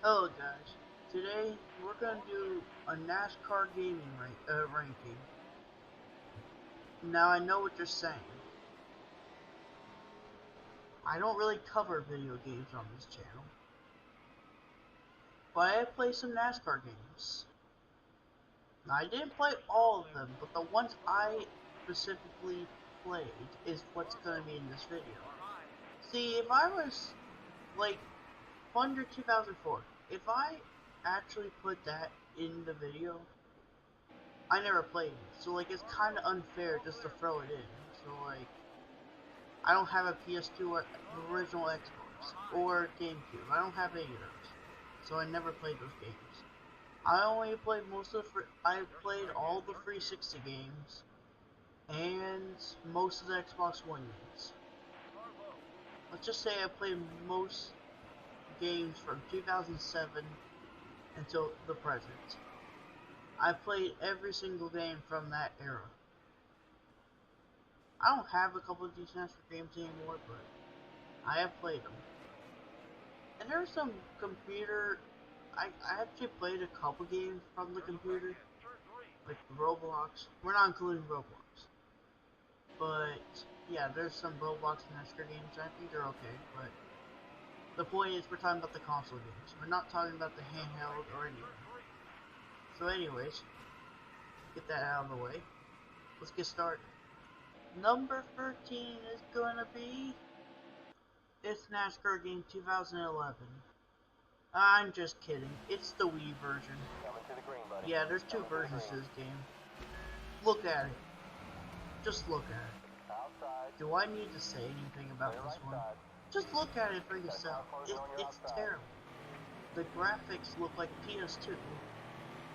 Hello guys, today we're going to do a NASCAR gaming ranking. Now I know what you're saying. I don't really cover video games on this channel, but I play some NASCAR games. Now I didn't play all of them, but the ones I specifically played is what's going to be in this video. See, if I was like Thunder 2004, if I actually put that in the video, I never played it, so like it's kind of unfair just to throw it in. So like, I don't have a PS2 or original Xbox or GameCube. I don't have any of those, so I never played those games. I only played I played all the 360 games and most of the Xbox One games. Let's just say I played most games from 2007 until the present. I played every single game from that era. I don't have a couple of these NASCAR games anymore, but I have played them. And there's some computer. I actually played a couple games from the computer, like Roblox. We're not including Roblox, but yeah, there's some Roblox NASCAR games. I think they're okay, but the point is we're talking about the console games. We're not talking about the handheld or anything. So, anyways, get that out of the way. Let's get started. Number 13 is gonna be it's NASCAR game 2011. I'm just kidding. It's the Wii version. Yeah, there's two versions to this game. Look at it. Just look at it. Do I need to say anything about this one? Just look at it for yourself. It's terrible. The graphics look like PS2.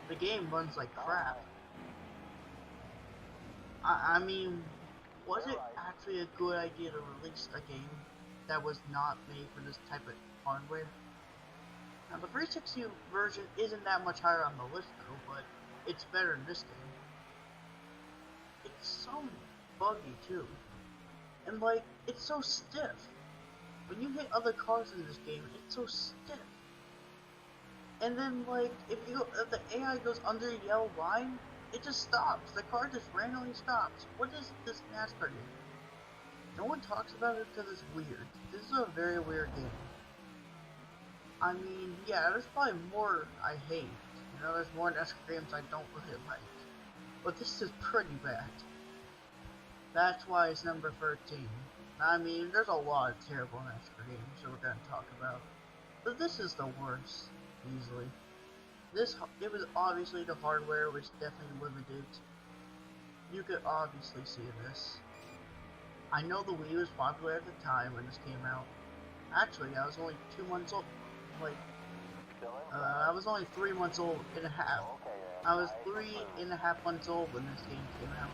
The game runs like crap. I mean, was it actually a good idea to release a game that was not made for this type of hardware? Now, the 360 version isn't that much higher on the list though, but it's better than this game. It's so buggy too. And like, it's so stiff. When you hit other cars in this game, it's so stiff. And then like, if the AI goes under a yellow line, it just stops. The car just randomly stops. What is this NASCAR game? No one talks about it because it's weird. This is a very weird game. I mean, yeah, there's probably more I hate. You know, there's more NASCAR games I don't really like. But this is pretty bad. That's why it's number 13. I mean, there's a lot of terrible NASCAR games that we're going to talk about. But this is the worst, easily. It was obviously the hardware was definitely limited. You could obviously see this. I know the Wii was popular at the time when this came out. Actually, I was only 2 months old. Like, I was only 3 months old and a half. I was 3.5 months old when this game came out.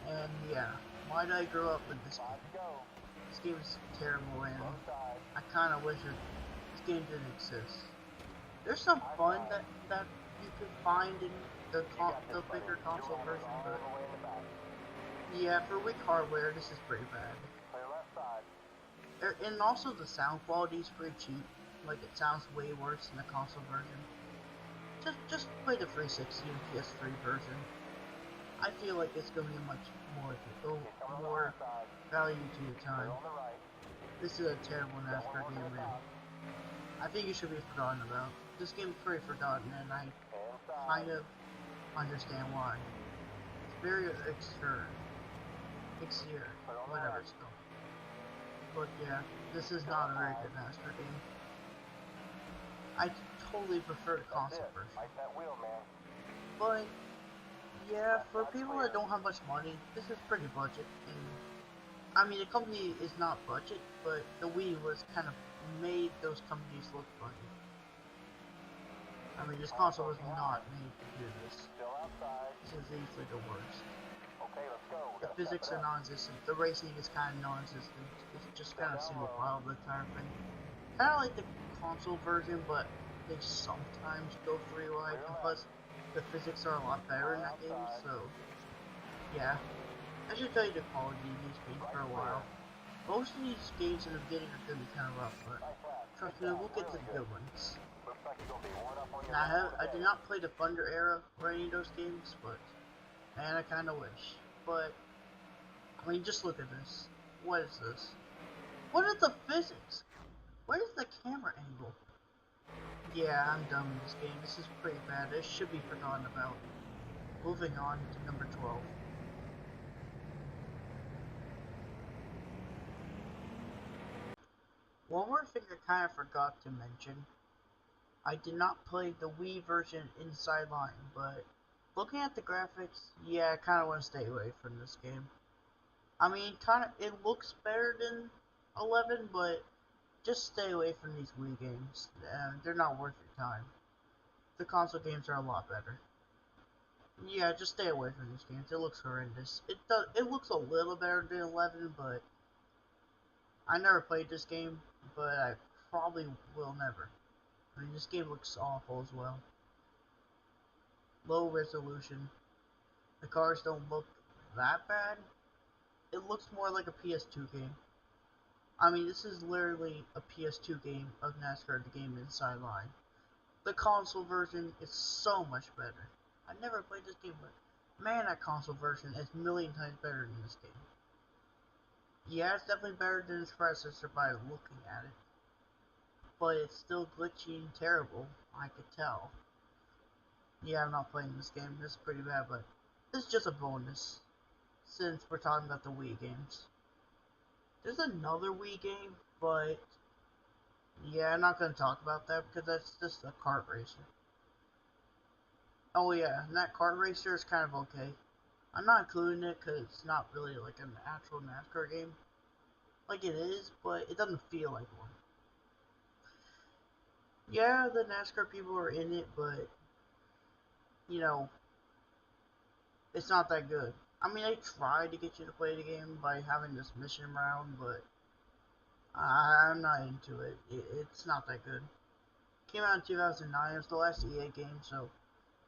And yeah, why did I grow up with this game? This game is terrible, and I kind of wish this game didn't exist. There's some fun that you could find in the bigger console version, but yeah, for weak hardware, this is pretty bad. And also the sound quality is pretty cheap. Like, it sounds way worse than the console version. Just play the 360 and PS3 version. I feel like it's gonna be much more value to your time. This is a terrible NASCAR game, man. I think it should be forgotten about. This game is pretty forgotten, and I kind of understand why. It's very exterior, whatever it's called. But yeah, this is not a very good NASCAR game. I totally prefer the console version. But yeah, for people that don't have much money, this is pretty budget. And I mean, the company is not budget, but the Wii was kind of made those companies look budget. I mean, this console was not made to do this. This is easily the worst. The physics are non-existent. The racing is kind of non-existent. It's just kind of single file the entire thing. Kind of like the console version, but they sometimes go 3 wide, and plus the physics are a lot better in that game, so yeah. I should tell you the quality of these games for a while. Most of these games in the beginning are going to be kind of rough, but trust me, we'll get to the good ones. Now, I did not play the Thunder era or any of those games, but man, I kind of wish. But I mean, just look at this. What is this? What is the physics? What is the camera angle? Yeah, I'm done with this game. This is pretty bad. This should be forgotten about. Moving on to number 12. One more thing I kind of forgot to mention. I did not play the Wii version inside line, but looking at the graphics, yeah, I kind of want to stay away from this game. I mean, it looks better than 11, but just stay away from these Wii games. They're not worth your time. The console games are a lot better. Yeah, just stay away from these games. It looks horrendous. It looks a little better than 11, but I never played this game, but I probably will never. I mean, this game looks awful as well. Low resolution. The cars don't look that bad. It looks more like a PS2 game. I mean, this is literally a PS2 game of NASCAR, the game inside line. The console version is so much better. I never played this game, but man, that console version is a million times better than this game. Yeah, it's definitely better than its predecessor by looking at it, but it's still glitchy and terrible, I could tell. Yeah, I'm not playing this game, this is pretty bad, but this is just a bonus, since we're talking about the Wii games. There's another Wii game, but yeah, I'm not going to talk about that because that's just a kart racer. Oh yeah, and that kart racer is kind of okay. I'm not including it because it's not really like an actual NASCAR game. Like it is, but it doesn't feel like one. Yeah, the NASCAR people are in it, but you know, it's not that good. I mean, they tried to get you to play the game by having this mission round, but I'm not into it. It's not that good. Came out in 2009. It was the last EA game, so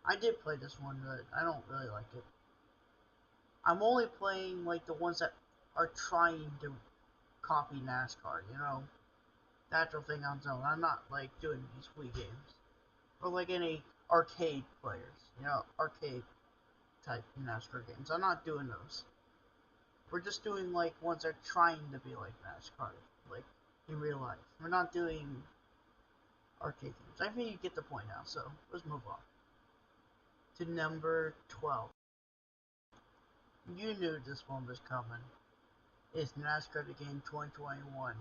I did play this one, but I don't really like it. I'm only playing like the ones that are trying to copy NASCAR, you know, the actual thing on its own. I'm not like doing these Wii games or like any arcade players, you know, arcade type NASCAR games. I'm not doing those. We're just doing like ones that are trying to be like NASCAR, like in real life. We're not doing arcade games. I think you get the point now, so let's move on to number 12. You knew this one was coming. It's NASCAR the Game 2021.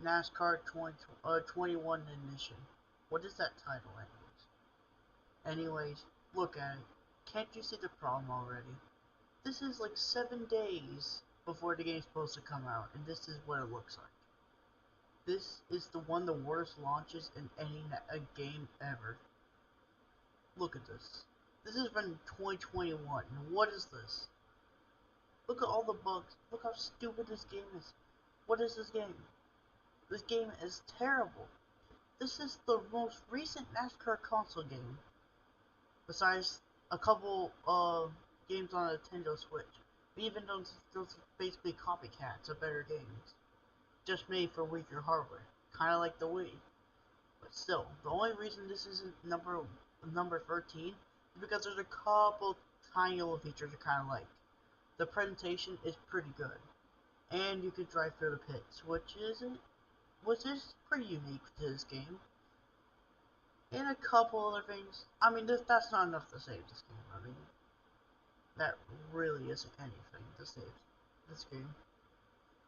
NASCAR 21 Ignition. What is that title, anyways? Look at it. Can't you see the problem already? This is like 7 days before the game's supposed to come out, and this is what it looks like. This is one of the worst launches in any game ever. Look at this. This has been 2021. What is this? Look at all the bugs. Look how stupid this game is. What is this game? This game is terrible. This is the most recent NASCAR console game, besides a couple games on a Nintendo Switch. Even those basically copycats of better games, just made for weaker hardware, kind of like the Wii. But still, the only reason this isn't number 13 is because there's a couple tiny little features I kind of like. The presentation is pretty good, and you can drive through the pits, which is pretty unique to this game. And a couple other things. I mean, that's not enough to save this game. I mean, that really isn't anything to save this game.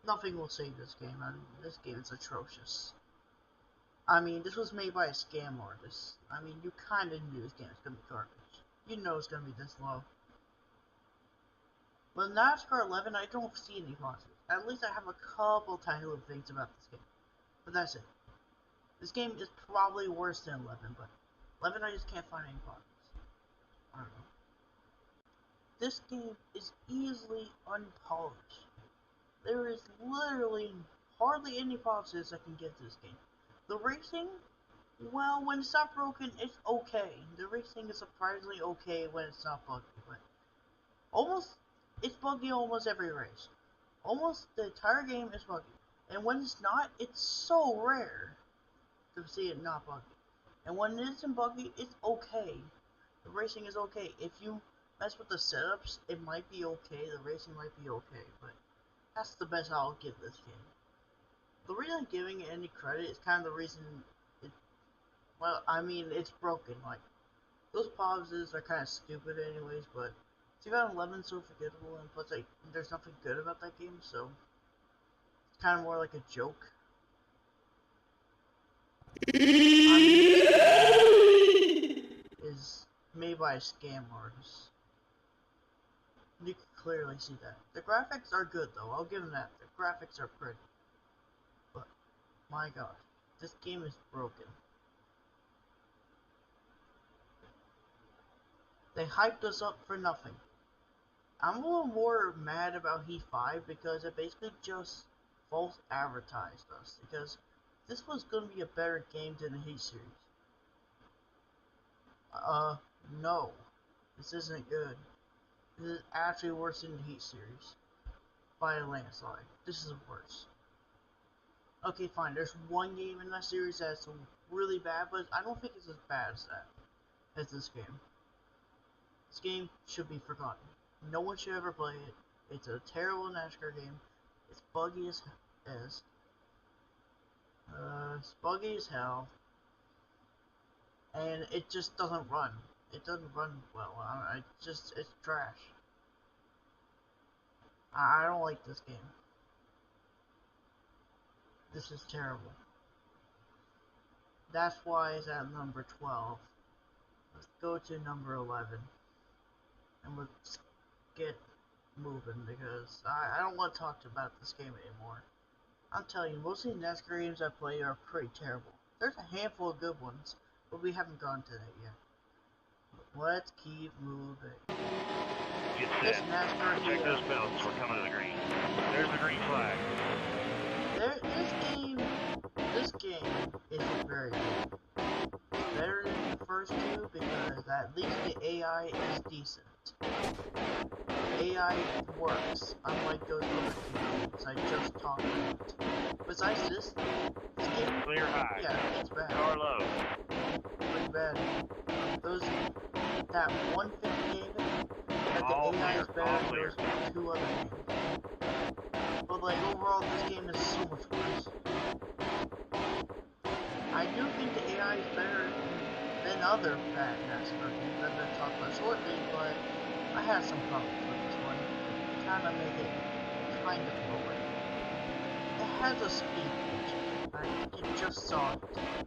Nothing will save this game. I mean, this game is atrocious. I mean, this was made by a scam artist. I mean, you kind of knew this game was going to be garbage. You know it's going to be this low. But NASCAR 11, I don't see any positives. At least I have a couple tiny little things about this game. But that's it. This game is probably worse than 11, but 11 I just can't find any positives. I don't know. This game is easily unpolished. There is literally hardly any positives I can give this game. The racing, well, when it's not broken, it's okay. The racing is surprisingly okay when it's not buggy, but it's buggy almost every race. Almost the entire game is buggy. And when it's not, it's so rare to see it not buggy. And when it isn't buggy, it's okay. The racing is okay. If you mess with the setups, it might be okay. The racing might be okay, but that's the best I'll give this game. The reason I'm giving it any credit is kind of the reason it, well, I mean, it's broken. Like, those pauses are kind of stupid anyways, but 2011 is so forgettable, and plus, like, there's nothing good about that game, so it's kind of more like a joke. I mean, is made by a scam artist. You can clearly see that. The graphics are good though, I'll give them that. The graphics are pretty. But, my gosh, this game is broken. They hyped us up for nothing. I'm a little more mad about Heat 5 because it basically just false advertised us. Because this was going to be a better game than the Heat series. No. This isn't good. This is actually worse than the Heat series. By a landslide. This is worse. Okay, fine. There's one game in that series that's really bad, but I don't think it's as bad as that. As this game. This game should be forgotten. No one should ever play it. It's a terrible NASCAR game. It's buggy as it's buggy as hell, and it just doesn't run. It doesn't run well. It's trash. I don't like this game. This is terrible. That's why it's at number 12. Let's go to number 11, and let's get moving because I don't want to talk about this game anymore. I'm telling you, most of the NASCAR games I play are pretty terrible. There's a handful of good ones, but we haven't gone to that yet. Let's keep moving. Get set. Check those belts. We're coming to the green. There's the green flag. This game isn't very good. It's better than the first two because at least the AI is decent. AI works, unlike those other games I just talked about. Besides this game, Clear high. yeah, it's bad. Car low. Pretty bad. That 150 game, that the All AI is clear. better All than clear. those two other games. But like overall, this game is so much worse. I do think the AI is better than other bad NASCAR games that I've talked about shortly, but I have some problems with this one. Kind of make it kind of boring. It has a speed glitch. I just saw it.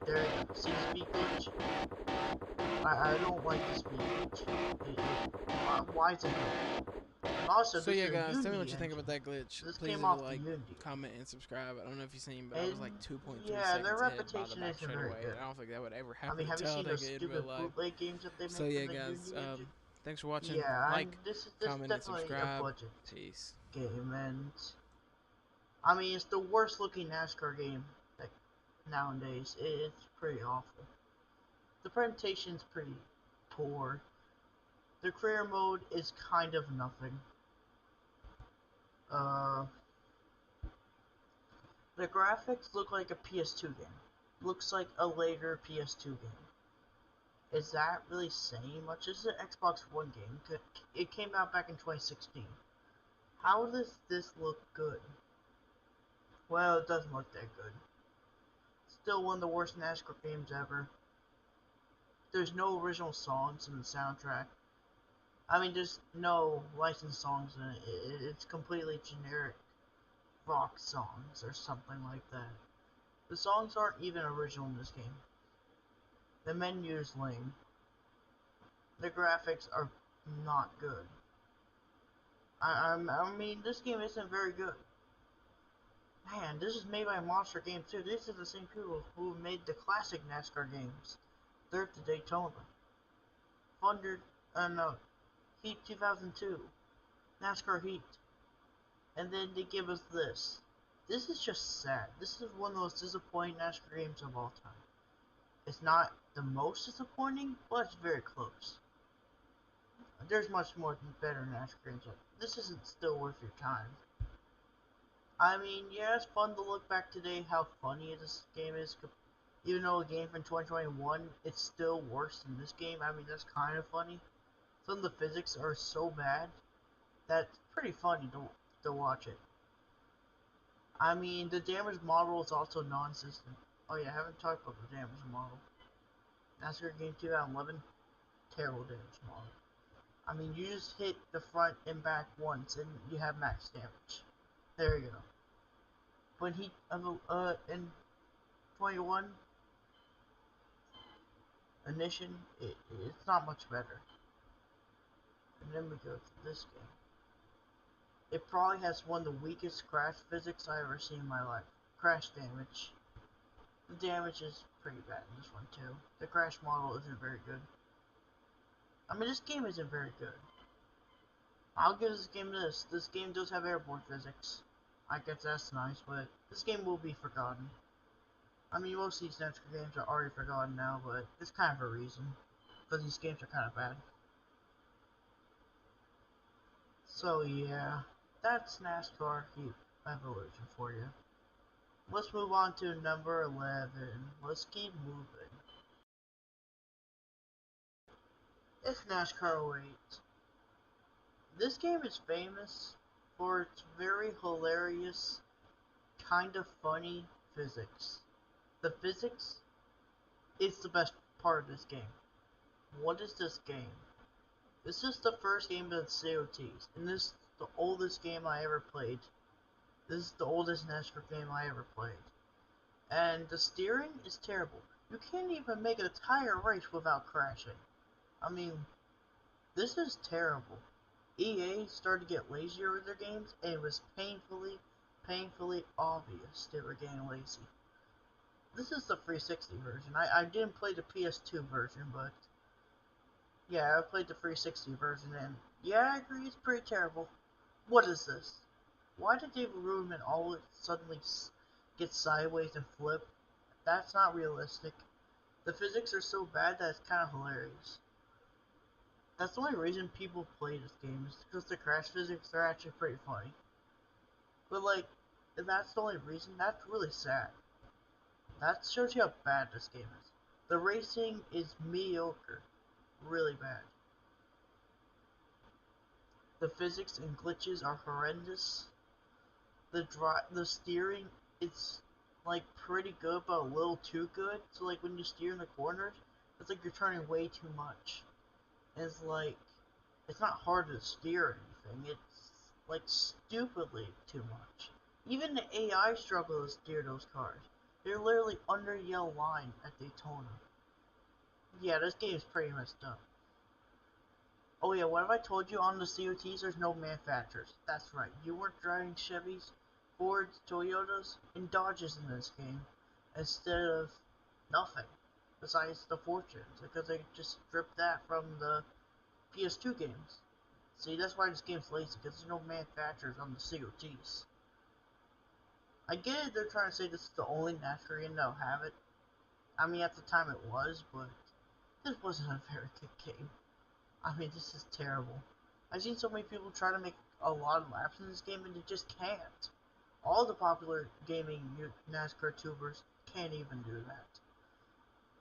There you go. See the speed glitch? I don't like the speed glitch. Why is it here? Also, So this yeah, is guys, a tell me Unity what you think engine. about that glitch. This Please came leave a off the like, Unity. comment, and subscribe. I don't know if you've seen, but I And was like 2.3 yeah, their seconds ahead by the reputation back isn't very straightaway. good. I don't think that would ever I happen mean, to have you seen those Talladega in stupid real life. bootleg games that they So make yeah, in the guys, Unity engine? thanks for watching. Yeah, Like, this is comment, and definitely a subscribe. budget Peace. game, and I mean, it's the worst looking NASCAR game like nowadays. It's pretty awful. The presentation's pretty poor. The career mode is kind of nothing. The graphics look like a PS2 game. Looks like a later PS2 game. Is that really saying much? This is an Xbox One game. It came out back in 2016. How does this look good? Well, it doesn't look that good. Still one of the worst NASCAR games ever. There's no original songs in the soundtrack. I mean, there's no licensed songs in it. It's completely generic rock songs or something like that. The songs aren't even original in this game. The menu is lame. The graphics are not good. I mean, this game isn't very good. Man, this is made by Monster Games too. This is the same people who made the classic NASCAR games. They're at the Daytona. No, Heat 2002. NASCAR Heat. And then they give us this. This is just sad. This is one of the most disappointing NASCAR games of all time. It's not the most disappointing, but it's very close. There's much more better NASCAR games. This isn't still worth your time. I mean, yeah, it's fun to look back today how funny this game is Even though a game from 2021, it's still worse than this game. I mean, that's kind of funny. Some of the physics are so bad that's pretty funny to watch it. I mean, the damage model is also non-existent. Oh yeah, I haven't talked about the damage model. NASCAR Game 2011, terrible damage model. I mean, you just hit the front and back once and you have max damage. There you go. When he, in 21, Ignition, it's not much better. And then we go to this game. It probably has one of the weakest crash physics I ever seen in my life. Crash damage. The damage is pretty bad in this one too. The crash model isn't very good. I mean, this game isn't very good. I'll give this game this. This game does have airborne physics. I guess that's nice, but this game will be forgotten. I mean, most of these NASCAR games are already forgotten now, but it's kind of a reason. Because these games are kind of bad. So yeah, that's NASCAR Heat Evolution for you. Let's move on to number 11. Let's keep moving. It's NASCAR 08. This game is famous for its very hilarious, kind of funny physics. The physics is the best part of this game. What is this game? This is the first game of the COTs, and this is the oldest game I ever played. This is the oldest NASCAR game I ever played. And the steering is terrible. You can't even make a tire race without crashing. I mean, this is terrible. EA started to get lazier with their games, and it was painfully obvious they were getting lazy. This is the 360 version. I didn't play the PS2 version, but yeah, I played the 360 version, and yeah, I agree, it's pretty terrible. What is this? Why did David Ruderman always suddenly get sideways and flip? That's not realistic. The physics are so bad that it's kind of hilarious. That's the only reason people play this game, is because the crash physics are actually pretty funny. But like, if that's the only reason, that's really sad. That shows you how bad this game is. The racing is mediocre. Really bad. The physics and glitches are horrendous. The steering is like pretty good, but a little too good. So like when you steer in the corners, it's like you're turning way too much. And it's like, it's not hard to steer or anything. It's like stupidly too much. Even the AI struggle to steer those cars. They're literally under yellow line at Daytona. Yeah, this game is pretty messed up. Oh yeah, what have I told you on the COTs? There's no manufacturers. That's right. You weren't driving Chevys, Fords, Toyotas, and Dodges in this game, instead of nothing besides the Fortunes, because they just stripped that from the PS2 games. See, that's why this game's lazy, because there's no manufacturers on the COTs. I get it, they're trying to say this is the only NASCAR game that'll have it. I mean, at the time it was, but this wasn't a very good game. I mean, this is terrible. I've seen so many people try to make a lot of laps in this game, and they just can't. All the popular gaming NASCAR tubers can't even do that.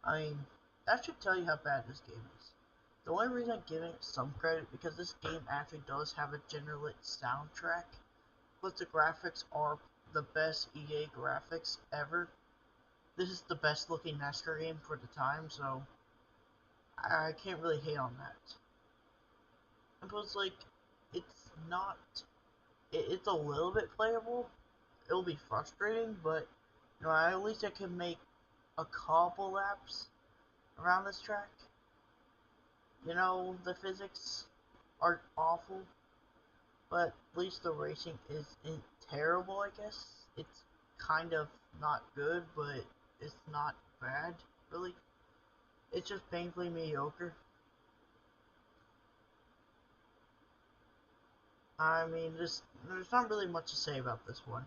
I mean, that should tell you how bad this game is. The only reason I'm giving it some credit, because this game actually does have a general soundtrack, but the graphics are the best EA graphics ever. This is the best looking NASCAR game for the time, so I can't really hate on that. And plus, like, it's not, it's a little bit playable. It'll be frustrating, but, you know, at least I can make a couple laps around this track. You know, the physics are awful, but at least the racing isn't terrible, I guess. It's kind of not good, but it's not bad, really. It's just painfully mediocre. I mean, there's not really much to say about this one.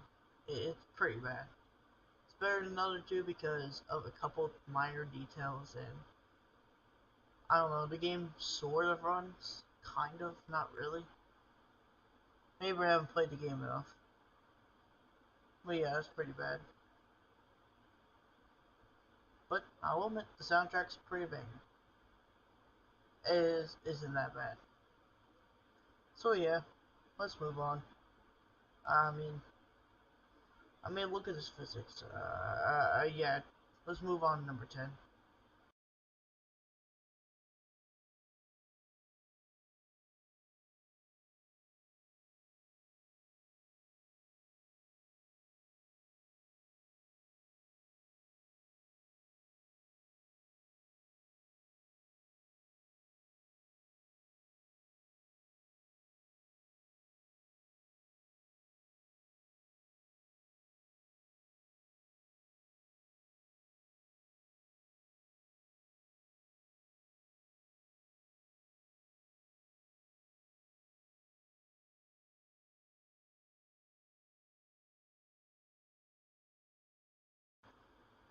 It's pretty bad. It's better than the other two because of a couple of minor details, and I don't know, the game sort of runs, kind of, not really. Maybe I haven't played the game enough. But yeah, it's pretty bad. But I will admit the soundtrack's pretty banging. Isn't that bad. So yeah, let's move on. I mean, look at this physics. Yeah, let's move on to number 10.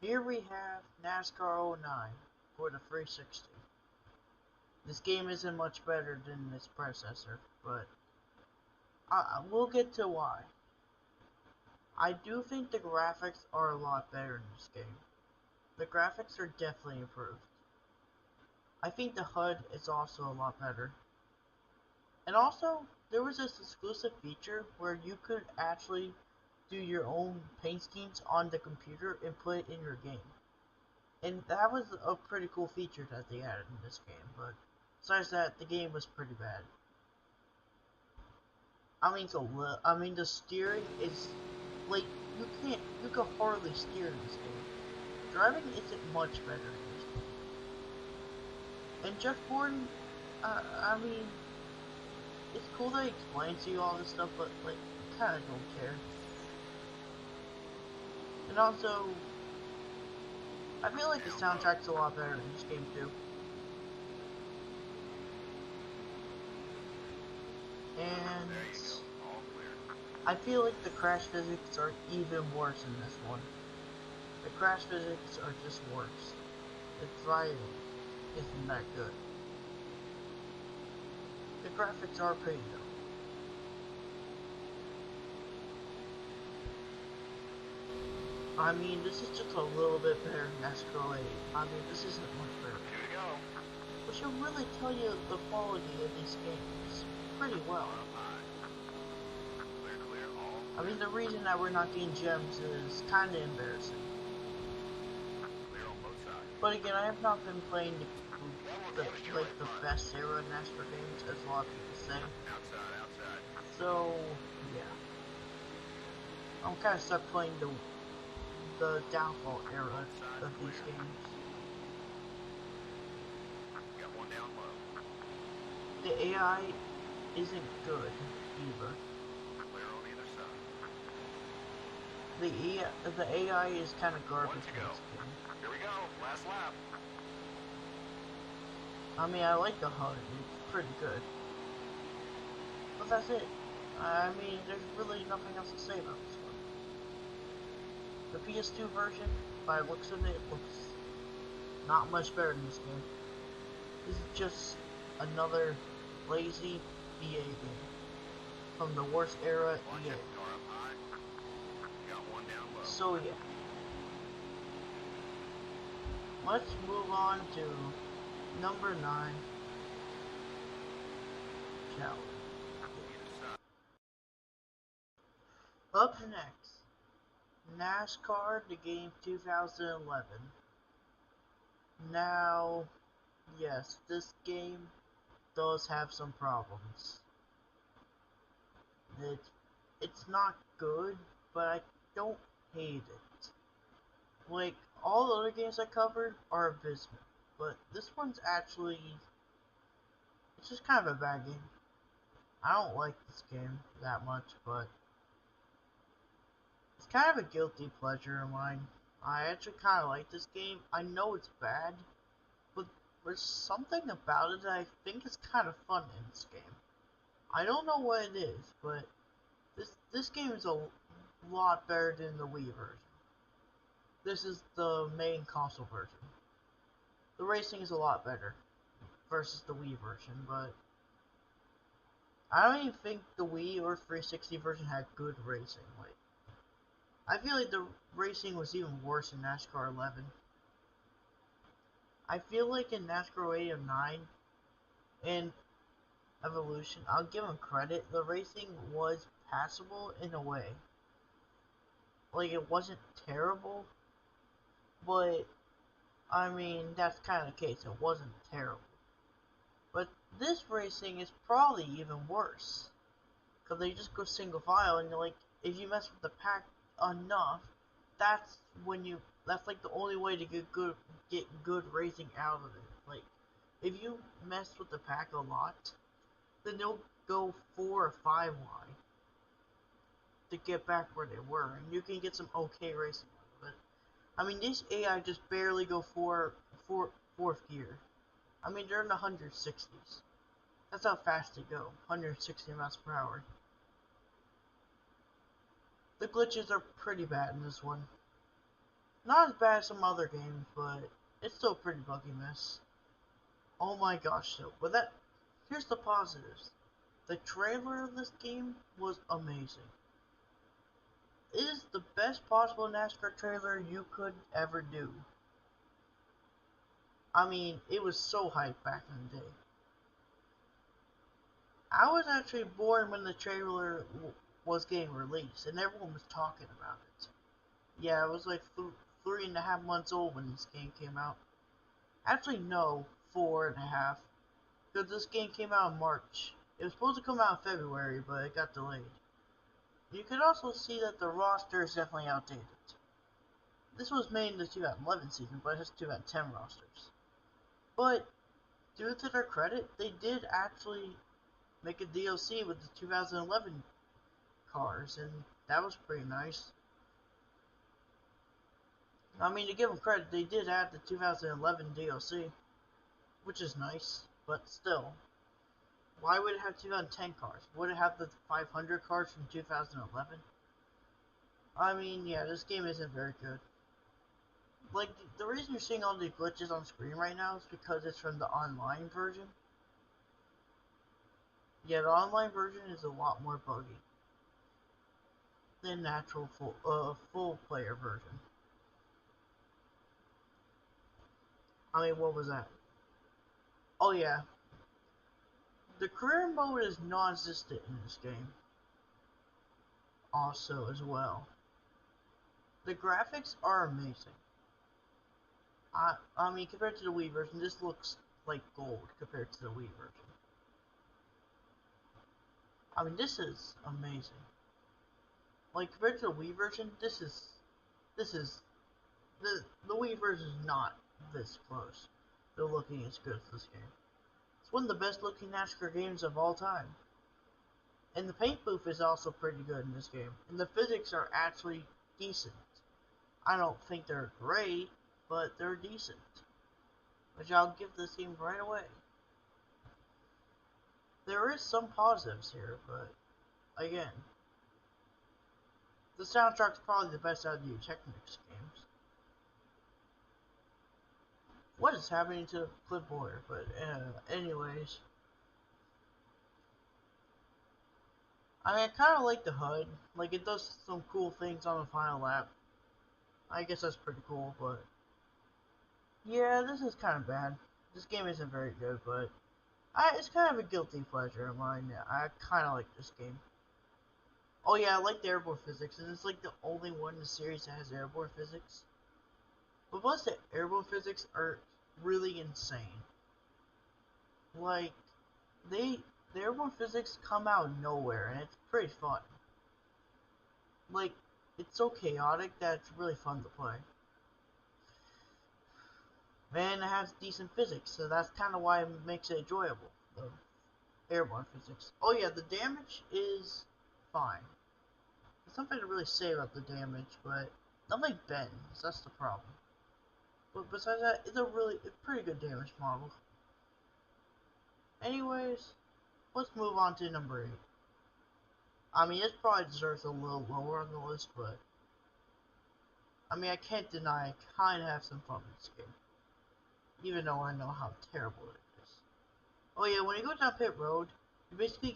Here we have NASCAR 09 for the 360. This game isn't much better than its predecessor, but we'll get to why. I do think the graphics are a lot better in this game. The graphics are definitely improved. I think the HUD is also a lot better. And also, there was this exclusive feature where you could actually do your own paint schemes on the computer and put it in your game. And that was a pretty cool feature that they added in this game, but besides that, the game was pretty bad. I mean, the steering is, like, you can hardly steer in this game. Driving isn't much better in this game. And Jeff Gordon, I mean, it's cool that he explains to you all this stuff, but, like, you kinda don't care. And also, I feel like the soundtrack's a lot better in this game, too. And I feel like the crash physics are even worse in this one. The crash physics are just worse. The driving isn't that good. The graphics are pretty though. I mean, this is just a little bit better than NASCAR 8. I mean, this isn't much better. Which should really tell you the quality of these games pretty well. I mean, the reason that we're not getting gems is kind of embarrassing. But again, I have not been playing the best era NASCAR games, as a lot of people say. So yeah, I'm kind of stuck playing the downfall era of these games. The AI isn't good either. The AI is kind of garbage in this game. Here we go, last lap. I mean, I like the HUD, it's pretty good. But that's it. I mean, there's really nothing else to say about this one. The PS2 version, by the looks of it, looks not much better than this game. This is just another lazy EA game. From the worst era EA. So yeah. Let's move on to number 9. Shall we? Up next, NASCAR the game 2011. Now, yes, this game does have some problems. It's not good, but I don't hate it. Like, all the other games I covered are abysmal, but this one's actually, it's just kind of a bad game. I don't like this game that much, but it's kind of a guilty pleasure of mine. I actually kind of like this game. I know it's bad, but there's something about it that I think is kind of fun in this game. I don't know what it is, but this game is a lot better than the Wii version. This is the main console version. The racing is a lot better versus the Wii version, but I don't even think the Wii or 360 version had good racing. Like, I feel like the racing was even worse in NASCAR 11. I feel like in NASCAR 8 of 9 and Evolution, I'll give them credit. The racing was passable in a way. Like, it wasn't terrible, but I mean, that's kind of the case. It wasn't terrible. But this racing is probably even worse. Because they just go single file, and like, if you mess with the pack enough, that's like the only way to get good racing out of it. Like, if you mess with the pack a lot, then they'll go 4 or 5 wide to get back where they were, and you can get some okay racing out of it. I mean, these AI just barely go fourth gear. I mean, they're in the 160s. That's how fast they go, 160 miles per hour. The glitches are pretty bad in this one. Not as bad as some other games, but it's still a pretty buggy mess. Oh my gosh, though. But here's the positives. The trailer of this game was amazing. It is the best possible NASCAR trailer you could ever do. I mean, it was so hyped back in the day. I was actually born when the trailer was getting released, and everyone was talking about it. Yeah, I was like 3.5 months old when this game came out. Actually, no, 4.5. Because this game came out in March. It was supposed to come out in February, but it got delayed. You can also see that the roster is definitely outdated. This was made in the 2011 season, but it has 2010 rosters. But, due to their credit, they did actually make a DLC with the 2011 cars, and that was pretty nice. I mean, to give them credit, they did add the 2011 DLC, which is nice, but still. Why would it have 2010 cars? Would it have the 500 cars from 2011? I mean, yeah, this game isn't very good. Like, the reason you're seeing all the glitches on screen right now is because it's from the online version. Yeah, the online version is a lot more buggy than the actual full player version. I mean, what was that? Oh yeah, the career mode is non-existent in this game. Also, as well, the graphics are amazing. I mean, compared to the Wii version, this looks like gold compared to the Wii version. I mean, this is amazing. Like, compared to the Wii version, this is the Wii version is not this close to looking as good as this game. It's one of the best looking NASCAR games of all time. And the paint booth is also pretty good in this game. And the physics are actually decent. I don't think they're great, but they're decent. Which I'll give this game right away. There is some positives here, but again, the soundtrack's probably the best out of the Technics games. What is happening to the clipboard? But anyways, I mean, I kind of like the HUD. Like, it does some cool things on the final lap. I guess that's pretty cool, but yeah, this is kind of bad. This game isn't very good, but it's kind of a guilty pleasure of mine. I kind of like this game. Oh yeah, I like the airborne physics, and it's like the only one in the series that has airborne physics. But plus, the airborne physics are really insane. Like, the airborne physics come out of nowhere, and it's pretty fun. Like, it's so chaotic that it's really fun to play. And it has decent physics, so that's kind of why it makes it enjoyable. The airborne physics. Oh yeah, the damage is fine. There's something to really say about the damage, but nothing bends. That's the problem. But besides that, it's a pretty good damage model. Anyways, let's move on to number 8. I mean, it probably deserves a little lower on the list, but I mean, I can't deny I kind of have some fun with this game, even though I know how terrible it is. Oh yeah, when you go down pit road, you basically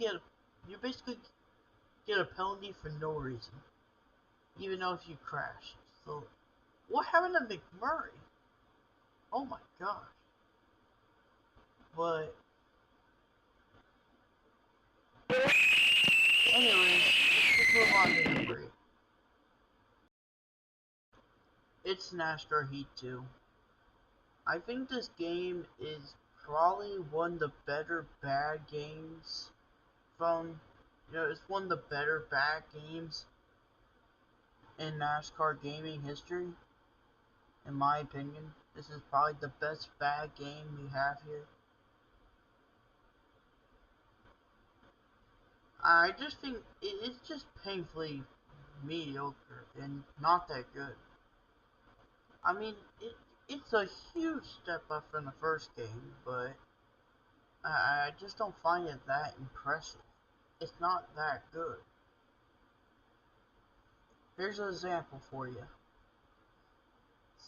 get a penalty for no reason, even though if you crash. So, what happened to McMurray? Oh my gosh. But anyways, let's move on to number 8. It's NASCAR Heat 2. I think this game is probably one of the better bad games from, it's one of the better bad games in NASCAR gaming history. In my opinion, this is probably the best bad game you have here. I just think it's just painfully mediocre and not that good. I mean, it's a huge step up from the first game, but I just don't find it that impressive. It's not that good. Here's an example for you.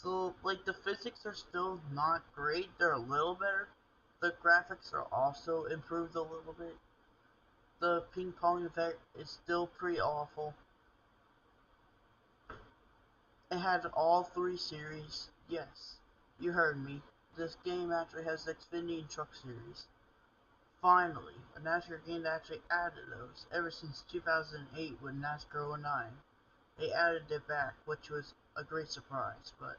So, like, the physics are still not great. They're a little better. The graphics are also improved a little bit. The ping pong effect is still pretty awful. It has all 3 series. Yes, you heard me. This game actually has the Xfinity and Truck series. Finally, a NASCAR game that actually added those. Ever since 2008 with NASCAR 09. They added it back, which was a great surprise, but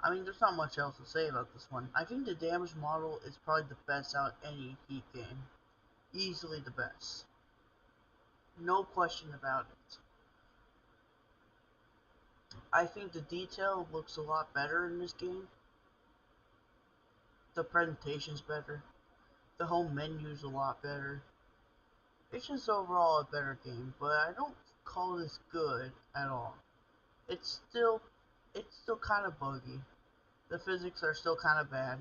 I mean, there's not much else to say about this one. I think the damage model is probably the best out of any Heat game. Easily the best. No question about it. I think the detail looks a lot better in this game. The presentation's better. The home menu's a lot better. It's just overall a better game, but I don't call this good at all. It's still kind of buggy. The physics are still kind of bad.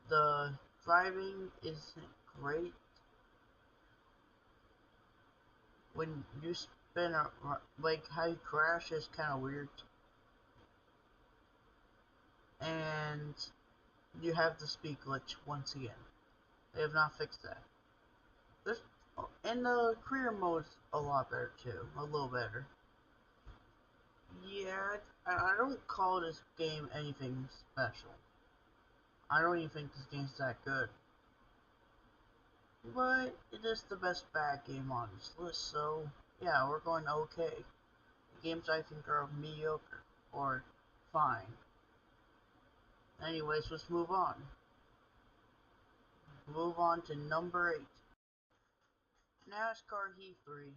The driving isn't great. When you spin, like how you crash is kind of weird. And you have the speed glitch once again. They have not fixed that. There's, and the career mode's a lot better too, a little better. Yeah, I don't call this game anything special. I don't even think this game's that good. But it is the best bad game on this list, so yeah, we're going okay. The games I think are mediocre or fine. Anyways, let's move on. Move on to number 8. NASCAR Heat 3.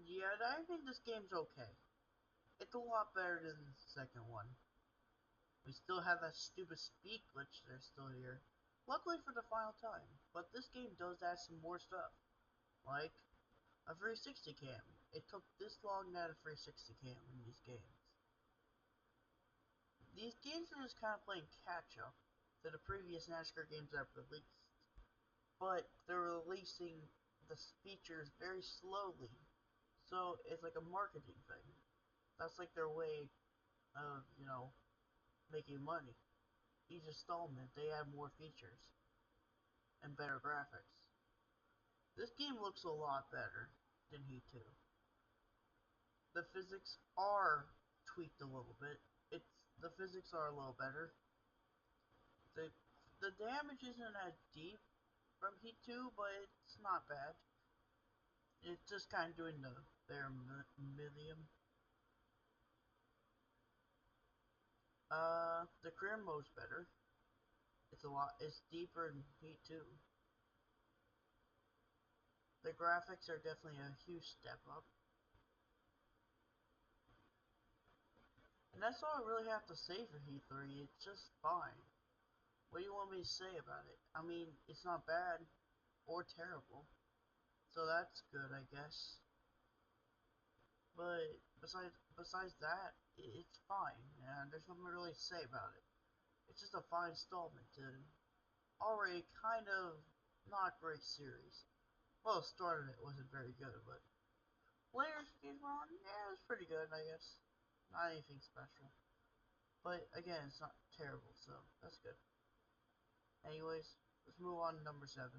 Yeah, I think this game's okay. It's a lot better than the second one. We still have that stupid speed glitch that's still here. Luckily for the final time, but this game does add some more stuff. Like a 360 cam. It took this long to add a 360 cam in these games. These games are just kind of playing catch up to the previous NASCAR games that were released. But they're releasing the features very slowly. So it's like a marketing thing. That's like their way of, making money. Each installment, they add more features and better graphics. This game looks a lot better than Heat 2. The physics are tweaked a little bit. The physics are a little better. The the damage isn't as deep from Heat 2, but it's not bad. It's just kind of doing the bare minimum. The career mode's better. It's deeper in Heat 2. The graphics are definitely a huge step up. And that's all I really have to say for Heat 3. It's just fine. What do you want me to say about it? I mean, it's not bad or terrible. So that's good, I guess. But besides that, it's fine. And there's nothing really to say about it. It's just a fine installment to already kind of not great series. Well, the start of it wasn't very good, but later games were on, yeah, it was pretty good, I guess. Not anything special. But again, it's not terrible, so that's good. Anyways, let's move on to number 7.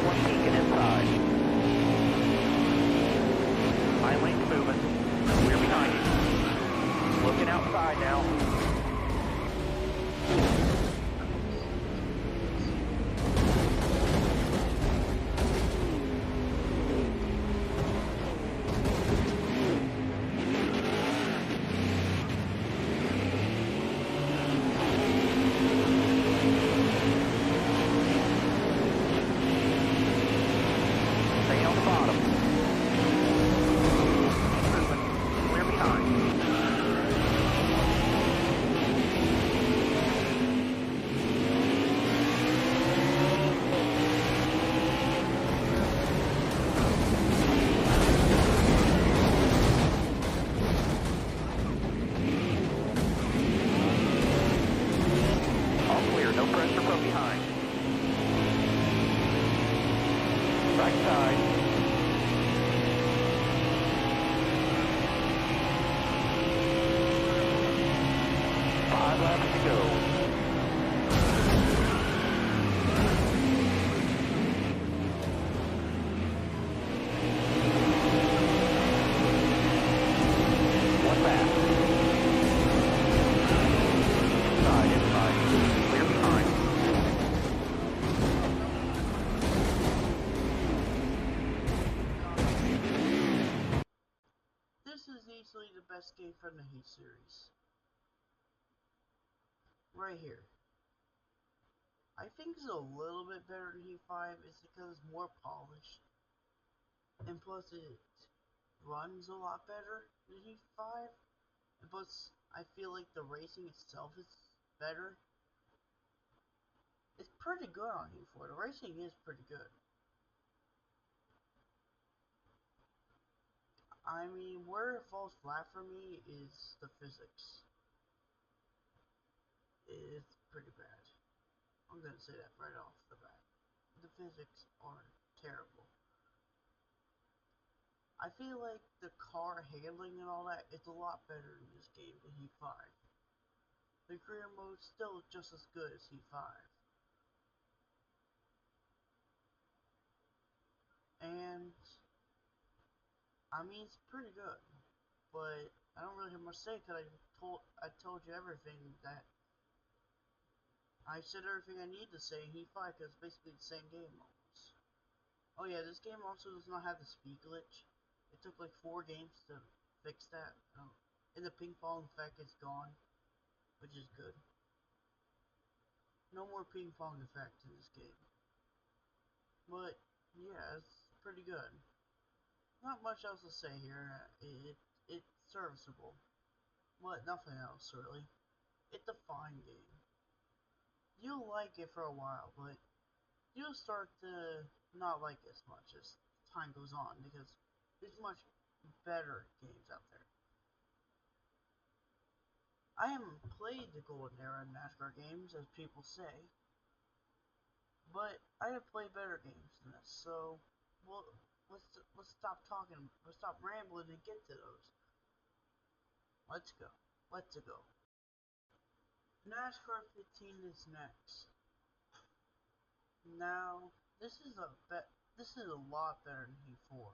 got one peeking inside. My lane's moving. We're behind you. Looking outside now. Stay on the bottom. Keep moving. We're behind. All clear. No pressure from behind. Right side. Five laps to go. One lap. Inside. Clear behind. This is easily the best game from the Heat series. Right here. I think it's a little bit better than Heat 5. It's because it's more polished. And plus it runs a lot better than Heat 5. And plus I feel like the racing itself is better. It's pretty good on Heat 4. The racing is pretty good. I mean, where it falls flat for me is the physics. It's pretty bad. I'm gonna say that right off the bat. The physics are terrible. I feel like the car handling and all that is a lot better in this game than Heat 5. The career mode's still just as good as Heat 5. And I mean, it's pretty good, but I don't really have much to say because I told you everything that I said everything I need to say in Heat 5 because it's basically the same game almost. Oh yeah, this game also does not have the speed glitch. It took like 4 games to fix that. And the ping pong effect is gone, which is good. No more ping pong effect in this game. But yeah, it's pretty good. Not much else to say here. It's serviceable, but nothing else really. It's a fine game. You'll like it for a while, but you'll start to not like it as much as time goes on because there's much better games out there. I haven't played the golden era NASCAR games, as people say, but I have played better games than this. So, well, let's stop talking. Let's stop rambling and get to those. Let's go. Let's go. NASCAR 15 is next. Now, this is a lot better than Heat 4.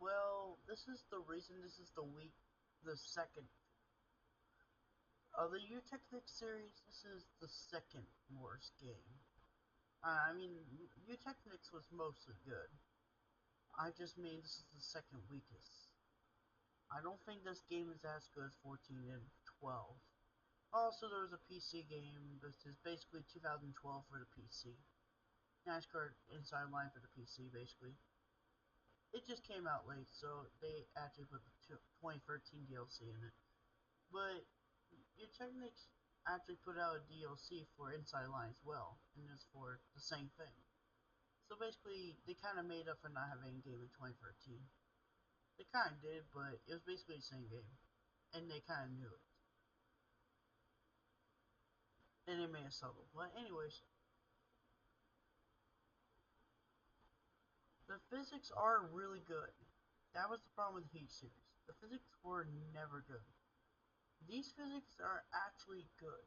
Well, this is the reason this is the second. Of the U-Technics series, this is the second worst game. I mean, U-Technics was mostly good. I just mean this is the second weakest. I don't think this game is as good as 14 and 12. Also, there was a PC game. This is basically 2012 for the PC. NASCAR Inside Line for the PC, basically. It just came out late, so they actually put the 2013 DLC in it. But U-Technics actually put out a DLC for Inside Line as well, and it's for the same thing. So basically, they kind of made up for not having a game in 2013. They kind of did, but it was basically the same game, and they kind of knew it. And they made it subtle. But anyways, the physics are really good. That was the problem with the Heat series. The physics were never good. These physics are actually good.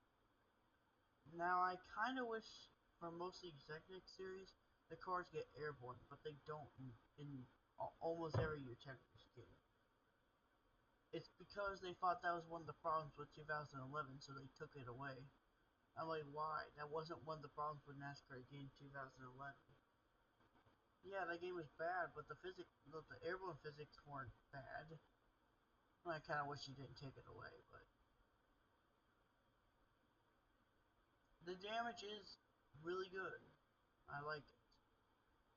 Now, I kind of wish for most of the executive series, the cars get airborne, but they don't in almost every Utechnics game. It's because they thought that was one of the problems with 2011, so they took it away. I'm like, why? That wasn't one of the problems with NASCAR game 2011. Yeah, that game was bad, but the airborne physics weren't bad. I kind of wish you didn't take it away, but the damage is really good. I like it.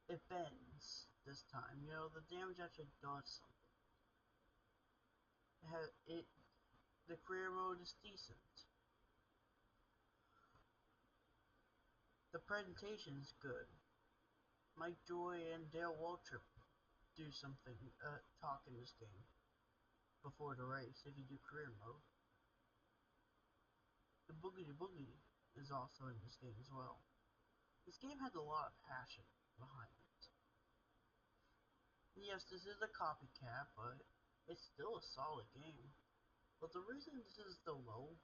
It bends this time. You know, the damage actually does something. The career mode is decent. The presentation is good. Mike Joy and Dale Waltrip do something, talk in this game before the race if you do career mode. The Boogity Boogie is also in this game as well. This game has a lot of passion behind it. Yes, this is a copycat, but it's still a solid game. But the reason this is so low,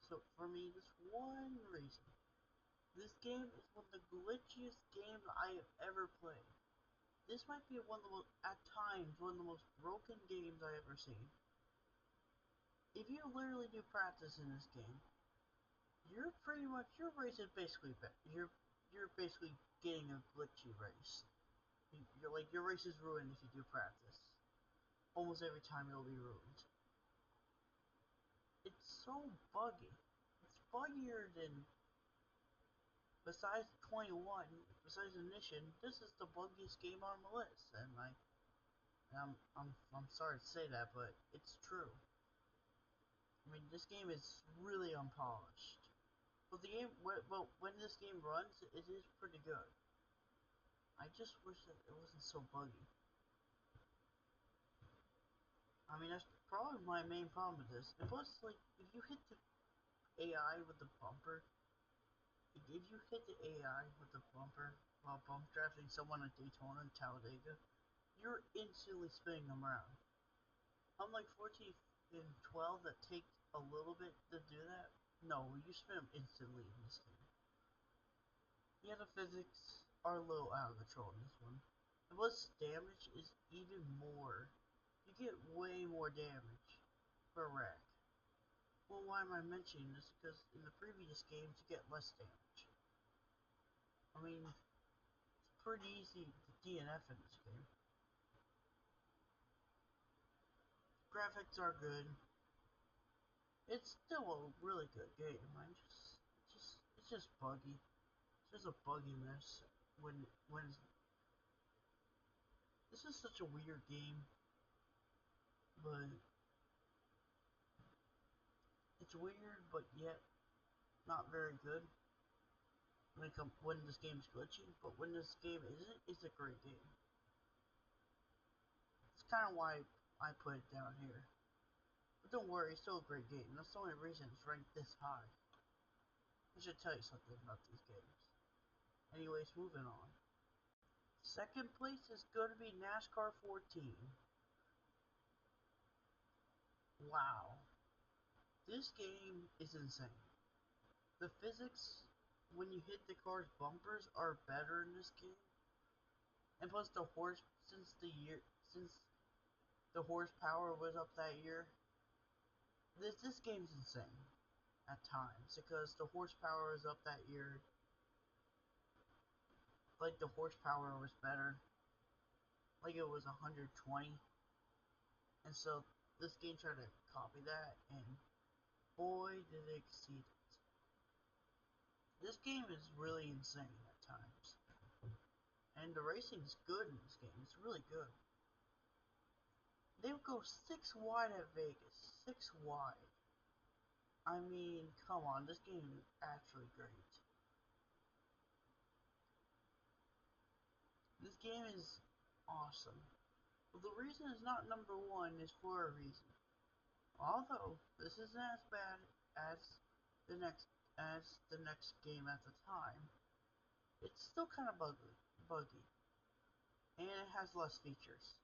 so for me, there's one reason. This game is one of the glitchiest games I have ever played. This might be one of the most, at times, one of the most broken games I ever seen. If you literally do practice in this game, your race is basically you're basically getting a glitchy race. Your race is ruined if you do practice. Almost every time it'll be ruined. It's so buggy. It's buggier than, besides 21, besides Ignition, this is the buggiest game on the list, and I'm sorry to say that, but it's true. I mean, this game is really unpolished. But when this game runs, it is pretty good. I just wish that it wasn't so buggy. I mean, that's probably my main problem with this. And plus, like, if you hit the AI with the bumper, if you hit the AI with the bumper while bump drafting someone at Daytona and Talladega, you're instantly spinning them around. Unlike 14 and 12 that take a little bit to do that, no, you spin them instantly in this game. Yeah, the physics are a little out of control in this one. And plus, damage is even more. You get way more damage per wreck. Well, why am I mentioning this? Because in the previous games, you get less damage. I mean, it's pretty easy to DNF in this game. Graphics are good. It's still a really good game. It's just buggy. It's just a bugginess when this is such a weird game, but it's weird, but yet not very good. When this game's glitchy, but when this game isn't, it's a great game. It's kind of why I put it down here. But don't worry, it's still a great game. That's the only reason it's ranked this high. I should tell you something about these games. Anyways, moving on. Second place is going to be NASCAR 14. Wow. This game is insane. The physics when you hit the car's bumpers are better in this game. And plus since the horsepower was up that year, this game's insane at times because the horsepower was up that year. Like the horsepower was better. Like it was 120. And so this game tried to copy that, and boy did it exceed it. This game is really insane at times. And the racing's good in this game. It's really good. They would go 6 wide at Vegas. 6 wide. I mean, come on. This game is actually great. This game is awesome. But the reason it's not number 1 is for a reason. Although this isn't as bad as the next game at the time, it's still kind of buggy, and it has less features.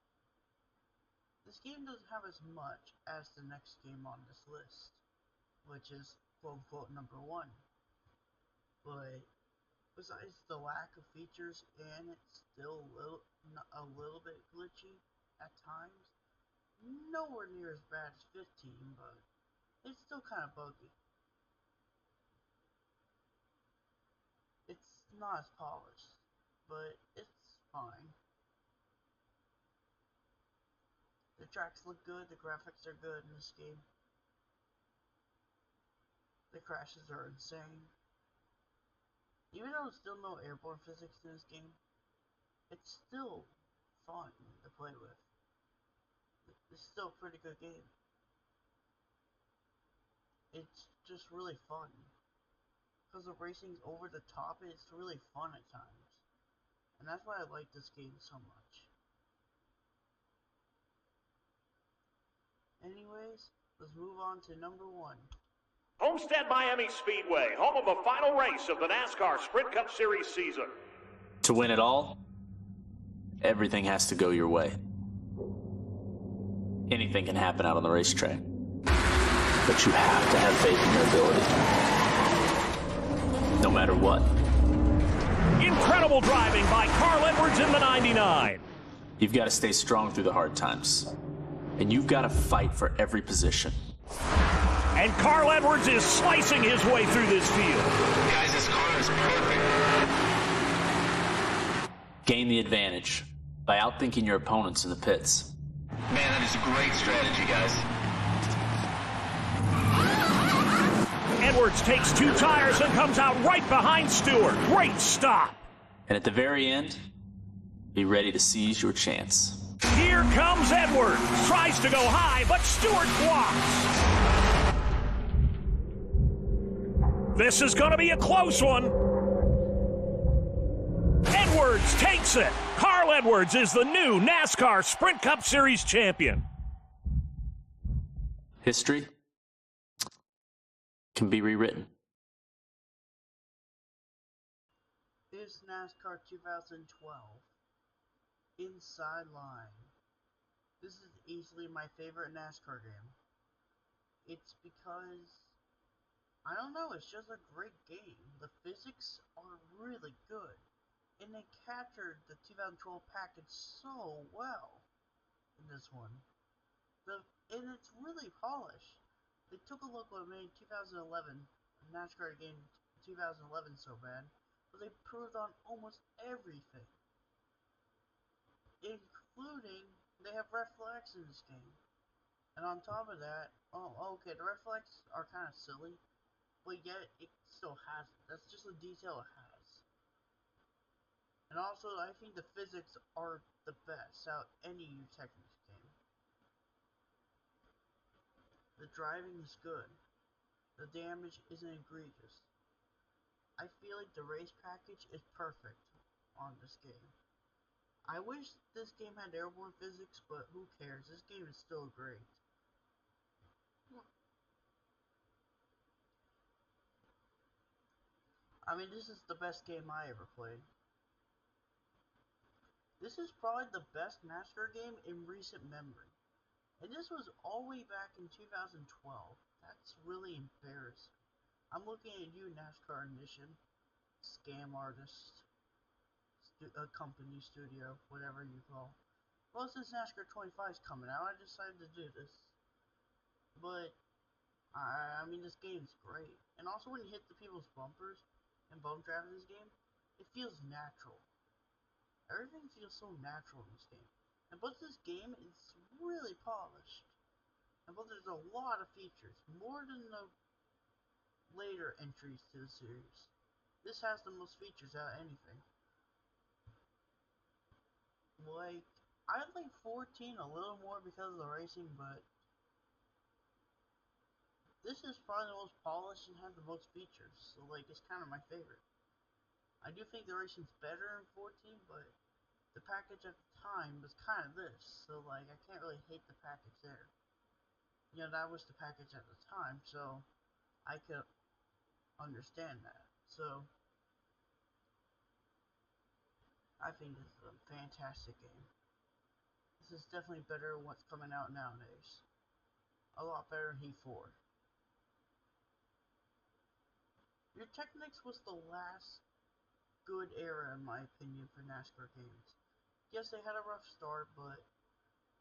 This game doesn't have as much as the next game on this list, which is quote unquote number 1. But besides the lack of features, and it's still a little bit glitchy at times. Nowhere near as bad as 15, but it's still kind of buggy. It's not as polished, but it's fine. The tracks look good, the graphics are good in this game. The crashes are insane. Even though there's still no airborne physics in this game, it's still fun to play with. It's still a pretty good game. It's just really fun. Because the racing's over the top, it's really fun at times. And that's why I like this game so much. Anyways, let's move on to number 1. Homestead Miami Speedway, home of the final race of the NASCAR Sprint Cup Series season. To win it all, everything has to go your way. Anything can happen out on the racetrack, but you have to have faith in your ability, no matter what. Incredible driving by Carl Edwards in the 99. You've got to stay strong through the hard times, and you've got to fight for every position. And Carl Edwards is slicing his way through this field. Guys, this car is perfect. Gain the advantage by outthinking your opponents in the pits. Man, that is a great strategy, guys. Edwards takes 2 tires and comes out right behind Stewart. Great stop. And at the very end, be ready to seize your chance. Here comes Edwards. Tries to go high, but Stewart blocks. This is going to be a close one. Edwards takes it. Carl Edwards is the new NASCAR Sprint Cup Series champion. History can be rewritten. Is NASCAR 2012 Inside Line. This is easily my favorite NASCAR game. It's because, I don't know, it's just a great game. The physics are really good, and they captured the 2012 package so well in this one. And it's really polished. They took a look what made 2011 NASCAR game 2011 so bad, but they improved on almost everything, including they have red flags in this game. And on top of that, okay, the red flags are kind of silly, but yet it still has it. That's just a detail it has. And also, I think the physics are the best out of any Technics game. The driving is good. The damage isn't egregious. I feel like the race package is perfect on this game. I wish this game had airborne physics, but who cares? This game is still great. I mean, this is the best game I ever played. This is probably the best NASCAR game in recent memory. And this was all the way back in 2012. That's really embarrassing. I'm looking at you, NASCAR Ignition, scam artist, company, studio, whatever you call. Well, since NASCAR 25 is coming out, I decided to do this. But, I mean, this game's great. And also when you hit the people's bumpers and bump drive in this game, it feels natural. Everything feels so natural in this game. And but this game is really polished. And but there's a lot of features, more than the later entries to the series. This has the most features out of anything. Like, I like 14 a little more because of the racing, but this is probably the most polished and has the most features, so like, it's kind of my favorite. I do think the racing's better in 14, but the package at the time was kind of this, so like, I can't really hate the package there. You know, that was the package at the time, so I could understand that. So I think this is a fantastic game. This is definitely better than what's coming out nowadays. A lot better than Heat 4. Your Technics was the last good era in my opinion for NASCAR games. Yes, they had a rough start, but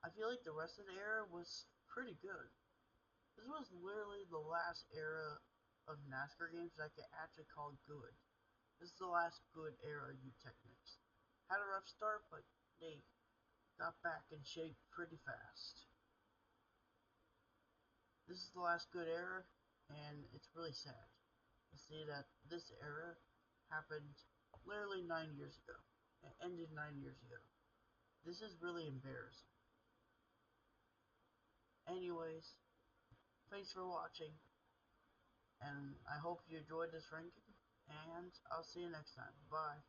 I feel like the rest of the era was pretty good. This was literally the last era of NASCAR games that I could actually call good. This is the last good era of Technics. Had a rough start, but they got back in shape pretty fast. This is the last good era, and it's really sad to see that this era happened literally 9 years ago. It ended 9 years ago. This is really embarrassing. Anyways, thanks for watching, and I hope you enjoyed this ranking, and I'll see you next time. Bye.